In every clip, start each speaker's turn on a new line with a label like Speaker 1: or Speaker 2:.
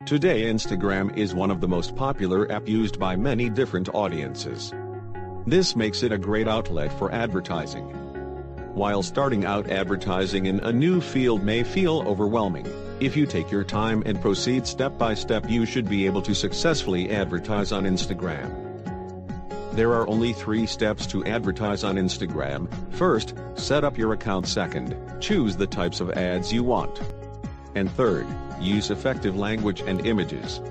Speaker 1: Today Instagram is one of the most popular apps used by many different audiences. This makes it a great outlet for advertising. While starting out, advertising in a new field may feel overwhelming. If you take your time and proceed step by step, you should be able to successfully advertise on Instagram. There are only 3 steps to advertise on Instagram. First, set up your account. Second, choose the types of ads you want. And third, use effective language and images.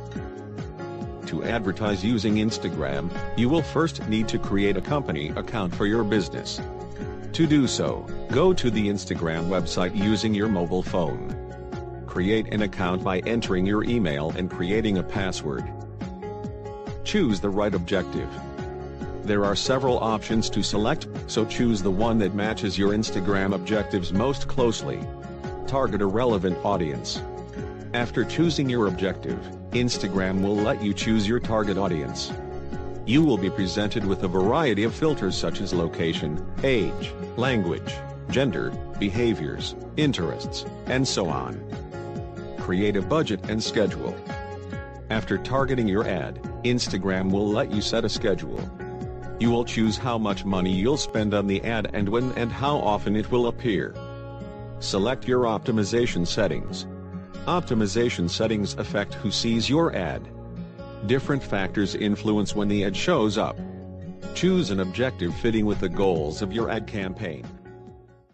Speaker 1: To advertise using Instagram, you will first need to create a company account for your business. To do so, go to the Instagram website using your mobile phone. Create an account by entering your email and creating a password. Choose the right objective. There are several options to select, so choose the one that matches your Instagram objectives most closely. Target a relevant audience. After choosing your objective, Instagram will let you choose your target audience. You will be presented with a variety of filters such as location, age, language, gender, behaviors, interests, and so on. Create a budget and schedule. After targeting your ad, Instagram will let you set a schedule. You will choose how much money you'll spend on the ad and when and how often it will appear. Select your optimization settings. Optimization settings affect who sees your ad. Different factors influence when the ad shows up. Choose an objective fitting with the goals of your ad campaign.